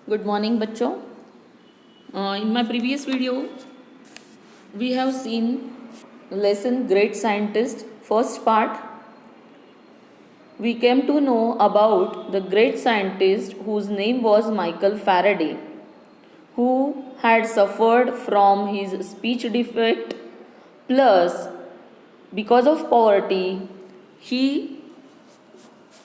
Good morning, बच्चों. In my previous video, we have seen lesson Great Scientist, first part. We came to know about the great scientist whose name was Michael Faraday, who had suffered from his speech defect, plus because of poverty, he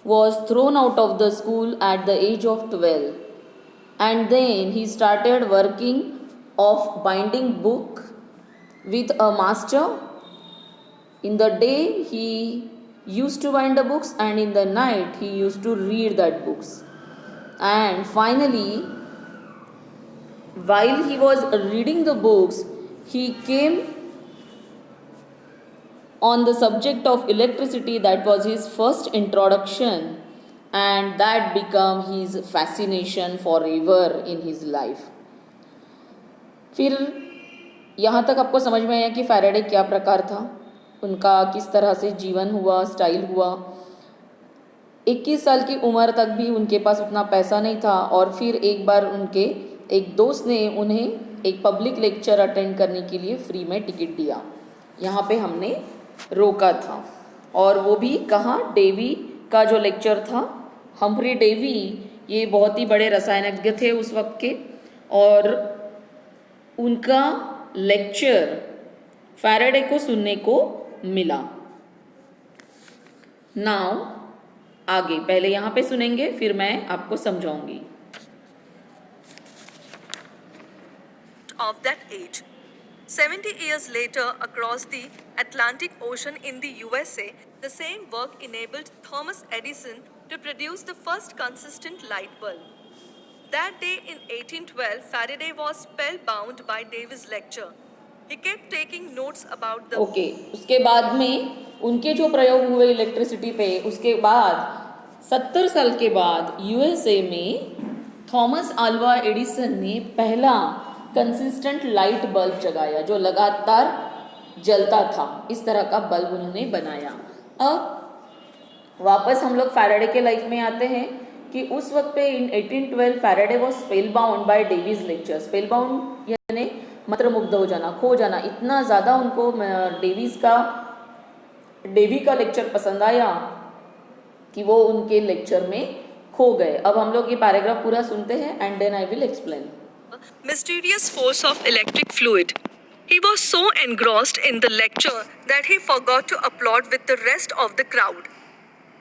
was thrown out of the school at the age of 12, and then he started working of binding book with a master. In the day he used to bind the books, and in the night he used to read that books. And finally, while he was reading the books, he came on the subject of electricity. That was his first introduction, and that became his fascination forever in his life. फिर यहाँ तक आपको समझ में आया कि Faraday क्या प्रकार था, उनका किस तरह से जीवन हुआ, स्टाइल हुआ. 21 साल की उम्र तक भी उनके पास उतना पैसा नहीं था, और फिर एक बार उनके एक दोस्त ने उन्हें एक पब्लिक लेक्चर अटेंड करने के लिए फ्री में टिकट दिया. यहाँ पे हमने रोका था, और वो भी कहाँ, डेवी का जो लेक्चर था. हम्फ्री डेवी ये बहुत ही बड़े रसायनज्ञ थे उस वक्त के, और उनका लेक्चर फैराडे को सुनने को मिला. नाउ आगे पहले यहाँ पे सुनेंगे, फिर मैं आपको समझाऊंगी. Of that age. 70 years later, across the Atlantic Ocean in the USA, the same work enabled Thomas Edison to produce the first consistent light bulb. That day in 1812, Faraday was spellbound by Davy's lecture. He kept taking notes about the okay उसके बाद में उनके जो प्रयोग हुए electricity पे, उसके बाद 70 साल के बाद यूएसए में थॉमस अल्वा एडिसन ने पहला कंसिस्टेंट लाइट बल्ब जगाया, जो लगातार जलता था. इस तरह का बल्ब उन्होंने बनाया. अब वापस हम लोग फैराडे के लाइफ में आते हैं कि उस वक्त पे इन 1812 Faraday was स्पेलबाउंड bye Davies lecture. स्पेलबाउंड यानी मंत्रमुग्ध हो जाना, खो जाना. इतना ज़्यादा उनको डेवी का लेक्चर पसंद आया कि वो उनके लेक्चर में खो गए. अब हम लोग ये पैराग्राफ पूरा सुनते हैं, and then I will explain. mysterious force of electric fluid. He was so engrossed in the lecture that he forgot to applaud with the rest of the crowd.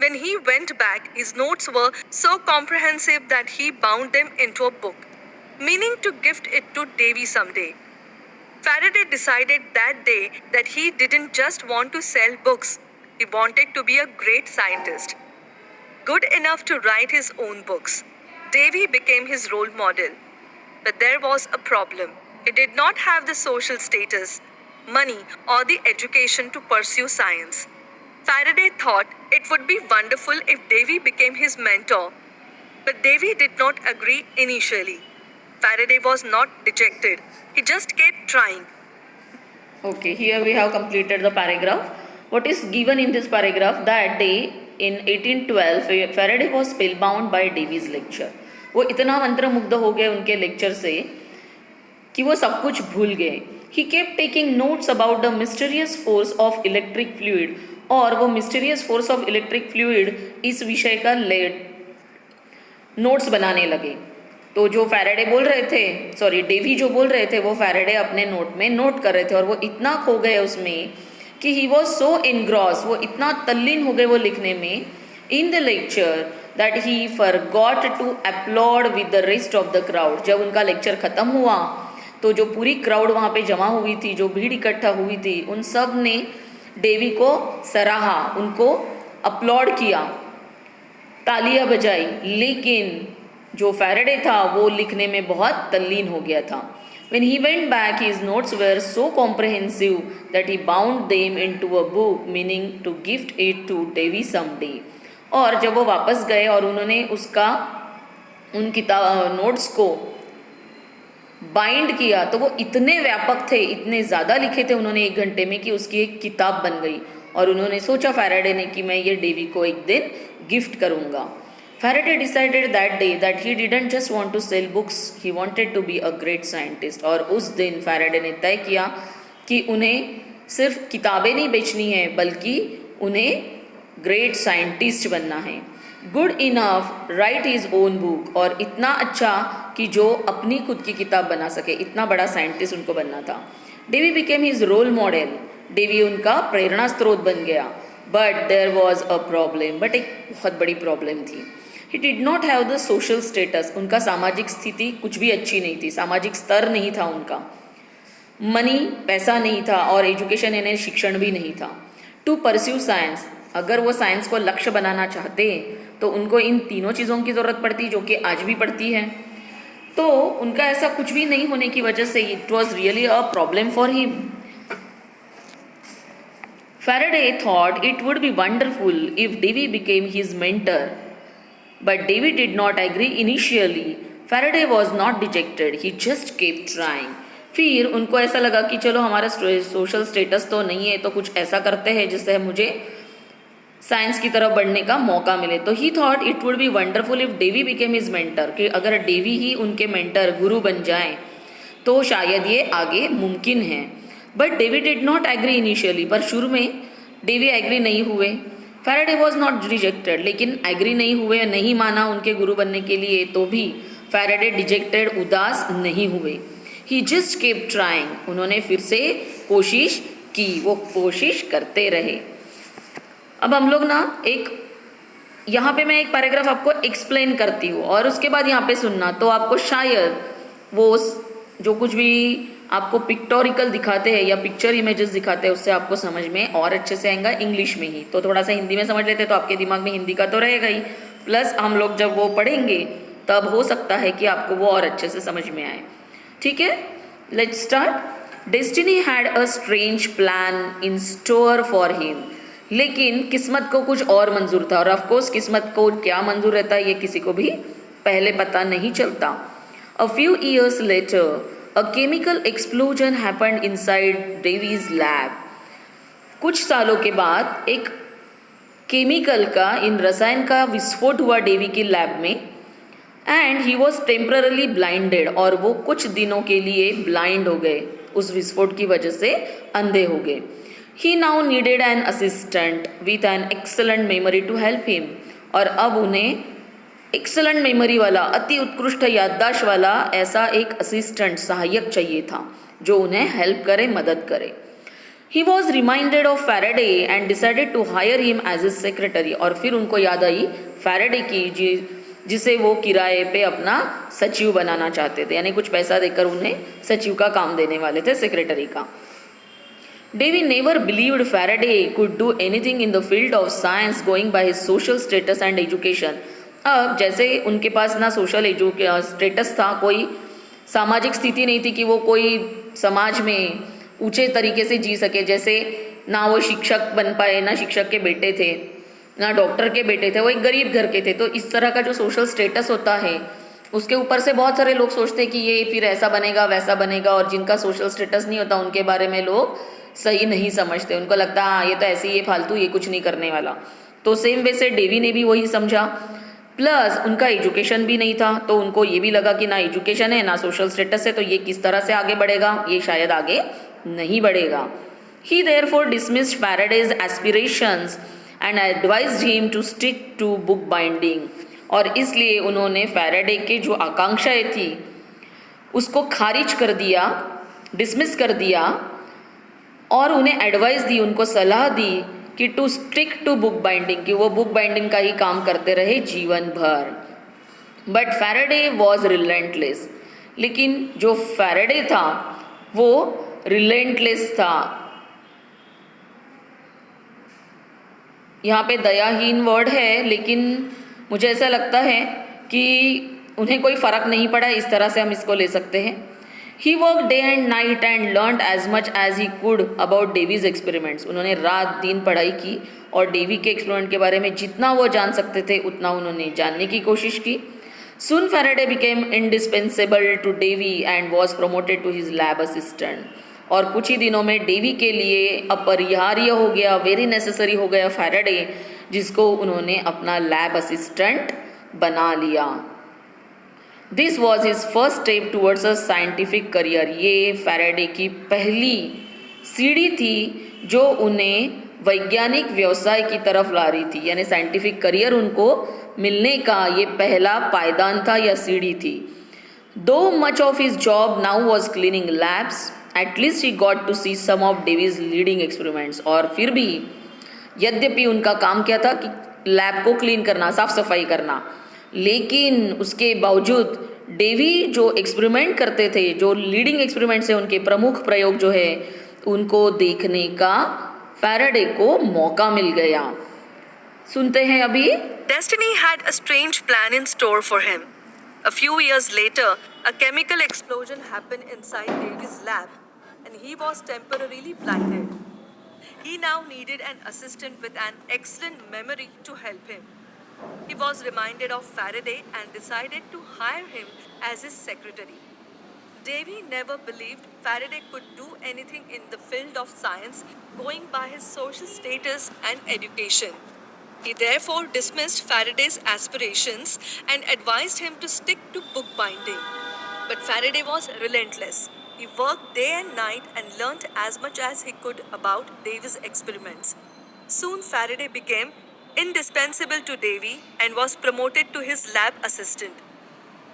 When he went back, his notes were so comprehensive that he bound them into a book, meaning to gift it to Davy someday. Faraday decided that day that he didn't just want to sell books, he wanted to be a great scientist. Good enough to write his own books. Davy became his role model. But there was a problem. He did not have the social status, money, or the education to pursue science. Faraday thought it would be wonderful if Davy became his mentor. But Davy did not agree initially. Faraday was not dejected. He just kept trying. Okay, here we have completed the paragraph. What is given in this paragraph? That day in 1812, Faraday was spellbound by Davy's lecture. वो इतना मंत्रमुग्ध हो गए उनके lecture से कि वो सब कुछ भूल गए. He kept taking notes about the mysterious force of electric fluid, और वो mysterious force of electric fluid इस विषय का नोट्स बनाने लगे. तो जो फैराडे बोल रहे थे, डेवी जो बोल रहे थे, वो फैराडे अपने नोट में नोट कर रहे थे, और वो इतना खो गए उसमें कि ही वॉज सो इनग्रॉस, वो इतना तल्लीन हो गए वो लिखने में in the lecture, that he forgot to applaud with the rest of the crowd. जब उनका लेक्चर ख़त्म हुआ तो जो पूरी क्राउड वहाँ पे जमा हुई थी, जो भीड़ इकट्ठा हुई थी, उन सब ने डेवी को सराहा, उनको अपलॉड किया, तालियां बजाई. लेकिन जो फैराडे था वो लिखने में बहुत तल्लीन हो गया था. When he went back, his notes were so comprehensive that he bound them into a book, meaning to gift it to Davy someday. और जब वो वापस गए और उन्होंने उन किताब नोट्स को बाइंड किया, तो वो इतने व्यापक थे, इतने ज़्यादा लिखे थे उन्होंने 1 घंटे में, कि उसकी एक किताब बन गई. और उन्होंने सोचा फैराडे ने कि मैं ये डेवी को एक दिन गिफ्ट करूँगा. Faraday decided that day that he didn't just want to sell books, he wanted to be a great scientist. और उस दिन फैराडे ने तय किया कि उन्हें सिर्फ किताबें नहीं बेचनी है बल्कि उन्हें ग्रेट साइंटिस्ट बनना है. Good enough right his own book, और इतना अच्छा कि जो अपनी खुद की किताब बना सके, इतना बड़ा साइंटिस्ट उनको बनना था. Davy became his role model, Davy उनका प्रेरणा स्रोत बन गया. But there was a problem, but एक बहुत बड़ी प्रॉब्लम थी. He did not have the social status, उनका सामाजिक स्थिति कुछ भी अच्छी नहीं थी, सामाजिक स्तर नहीं था उनका. मनी, पैसा नहीं था, और एजुकेशन यानी शिक्षण भी नहीं था. टू परस्यू साइंस, अगर वो साइंस को लक्ष्य बनाना चाहते तो उनको इन तीनों चीज़ों की ज़रूरत पड़ती जो कि आज भी पड़ती है. तो उनका ऐसा कुछ भी नहीं होने की वजह से it was really a problem for him. Faraday thought it would be wonderful if Davy became his mentor, but Davy did not agree initially. Faraday was not dejected, he just kept trying. फिर उनको ऐसा लगा कि चलो हमारा social status तो नहीं है, तो कुछ ऐसा करते हैं जिससे मुझे साइंस की तरफ बढ़ने का मौका मिले. तो he thought it would be wonderful if Davy became his mentor, कि अगर डेवी ही उनके मेंटर, गुरु बन जाएं तो शायद ये आगे मुमकिन है. But Davy did not agree initially, पर शुरू में डेवी एग्री नहीं हुए. फैराडे वॉज नॉट रिजेक्टेड, लेकिन एग्री नहीं हुए, नहीं माना उनके गुरु बनने के लिए, तो भी फैराडे डिजेक्टेड, उदास नहीं हुए. ही जस्ट केप ट्राइंग, उन्होंने फिर से कोशिश की, वो कोशिश करते रहे. अब हम लोग ना यहाँ पे मैं एक पैराग्राफ आपको एक्सप्लेन करती हूँ और उसके बाद यहाँ पे सुनना, तो आपको शायद वो जो कुछ भी आपको पिक्टोरिकल दिखाते हैं या पिक्चर इमेजेस दिखाते हैं उससे आपको समझ में और अच्छे से आएगा इंग्लिश में ही. तो थोड़ा सा हिंदी में समझ लेते तो आपके दिमाग में हिंदी का तो रहेगा ही, प्लस हम लोग जब वो पढ़ेंगे तब हो सकता है कि आपको वो और अच्छे से समझ में आए. ठीक है, let's start. Destiny had a strange plan in store for him, लेकिन किस्मत को कुछ और मंजूर था. और ऑफकोर्स किस्मत को क्या मंजूर रहता है ये किसी को भी पहले पता नहीं चलता. A few years later, a chemical explosion happened inside Davy's lab. कुछ सालों के बाद एक केमिकल का, इन रसायन का विस्फोट हुआ डेवी की लैब में. And he was temporarily blinded, और वो कुछ दिनों के लिए ब्लाइंड हो गए, उस विस्फोट की वजह से अंधे हो गए. He now needed an assistant with an excellent memory to help him, और अब उन्हें एक्सलेंट मेमोरी वाला, अति उत्कृष्ट याददाश्त वाला ऐसा एक असिस्टेंट, सहायक चाहिए था जो उन्हें हेल्प करे, मदद करे. He was reminded of Faraday and decided to hire him as his secretary, और फिर उनको याद आई फैराडे की, जिसे वो किराए पे अपना सचिव बनाना चाहते थे, यानी कुछ पैसा देकर उन्हें सचिव का काम देने वाले थे, सेक्रेटरी का. Davy never believed Faraday could do anything in the field of science going by his social status and education. अब जैसे उनके पास ना सोशल स्टेटस था, कोई सामाजिक स्थिति नहीं थी कि वो कोई समाज में ऊंचे तरीके से जी सके, जैसे ना वो शिक्षक बन पाए, ना शिक्षक के बेटे थे, ना डॉक्टर के बेटे थे, वो एक गरीब घर के थे. तो इस तरह का जो सोशल स्टेटस होता है उसके ऊपर से बहुत सारे लोग सोचते हैं कि ये फिर ऐसा बनेगा वैसा बनेगा, और जिनका सोशल स्टेटस नहीं होता उनके बारे में लोग सही नहीं समझते, उनको लगता हाँ ये तो ऐसे ही, ये फालतू, ये कुछ नहीं करने वाला. तो सेम वे से डेवी ने भी वही समझा. प्लस उनका एजुकेशन भी नहीं था, तो उनको ये भी लगा कि ना एजुकेशन है ना सोशल स्टेटस है, तो ये किस तरह से आगे बढ़ेगा, ये शायद आगे नहीं बढ़ेगा. He therefore dismissed Faraday's aspirations and advised him to stick to book binding, और इसलिए उन्होंने फैराडे के जो आकांक्षाएं थी उसको खारिज कर दिया, डिसमिस कर दिया, और उन्हें एडवाइस दी, उनको सलाह दी कि to stick to book binding, कि वो बुक बाइंडिंग का ही काम करते रहे जीवन भर. बट फैराडे वॉज रिलेंटलेस, लेकिन जो फैराडे था वो रिलेंटलेस था. यहाँ पे दयाहीन वर्ड है, लेकिन मुझे ऐसा लगता है कि उन्हें कोई फ़र्क नहीं पड़ा, इस तरह से हम इसको ले सकते हैं. He worked day and night and learned as much as he could about Davy's experiments. उन्होंने रात दिन पढ़ाई की और डेवी के एक्सपेरिमेंट के बारे में जितना वो जान सकते थे उतना उन्होंने जानने की कोशिश की. Soon Faraday became indispensable to Davy and was promoted to his lab assistant. और कुछ ही दिनों में डेवी के लिए अपरिहार्य हो गया, वेरी नेसेसरी हो गया फैराडे, जिसको उन्होंने अपना लैब असिस्टेंट बना लिया। This was his first step towards a scientific career. ये फैराडे की पहली सीढ़ी थी जो उन्हें वैज्ञानिक व्यवसाय की तरफ ला रही थी, यानी साइंटिफिक करियर उनको मिलने का ये पहला पायदान था या सीढ़ी थी। Though much of his job now was cleaning labs, at least he got to see some of Davy's leading experiments. और फिर भी यद्यपि उनका काम क्या था कि लैब को क्लीन करना, साफ सफाई करना, लेकिन उसके बावजूद डेवी जो एक्सपेरिमेंट करते थे, जो लीडिंग एक्सपेरिमेंट्स है, उनके प्रमुख प्रयोग जो है, उनको देखने का फैराडे को मौका मिल गया। सुनते हैं अभी। Destiny had a strange plan in store for him. A few years later, a chemical explosion happened inside Davy's lab, and he was temporarily blinded. He now needed an assistant with an excellent memory to help him. He was reminded of Faraday and decided to hire him as his secretary. Davy never believed Faraday could do anything in the field of science going by his social status and education. He therefore dismissed Faraday's aspirations and advised him to stick to bookbinding. But Faraday was relentless. He worked day and night and learnt as much as he could about Davy's experiments. Soon Faraday became indispensable to Davy and was promoted to his lab assistant.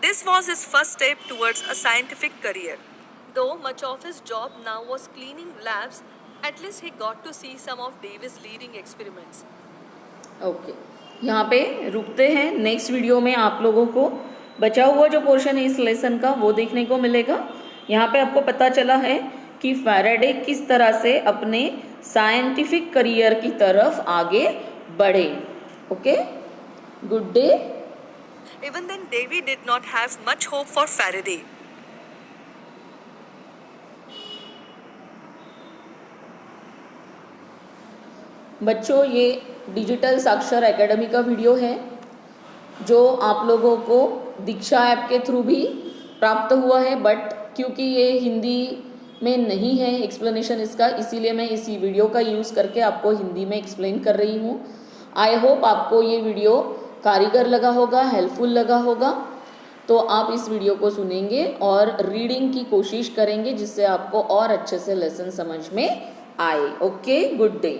This was his first step towards a scientific career. Though much of his job now was cleaning labs, at least he got to see some of Davy's leading experiments. Okay, यहाँ पे रुकते हैं। Next video में आप लोगों को बचा हुआ जो पोर्शन है इस लेसन का वो देखने को मिलेगा। यहाँ पे आपको पता चला है कि फैराडे किस तरह से अपने साइंटिफिक करियर की तरफ आगे बढ़े। Okay, good day. Even then, Davy did not have much hope for Faraday. बच्चों, ये डिजिटल साक्षर एकेडमी का वीडियो है जो आप लोगों को दीक्षा ऐप के थ्रू भी प्राप्त हुआ है, बट क्योंकि ये हिंदी में नहीं है एक्सप्लेनेशन इसका, इसीलिए मैं इसी वीडियो का यूज़ करके आपको हिंदी में एक्सप्लेन कर रही हूँ। आई होप आपको ये वीडियो कारीगर लगा होगा, हेल्पफुल लगा होगा। तो आप इस वीडियो को सुनेंगे और रीडिंग की कोशिश करेंगे जिससे आपको और अच्छे से लेसन समझ में आए। Okay, good day.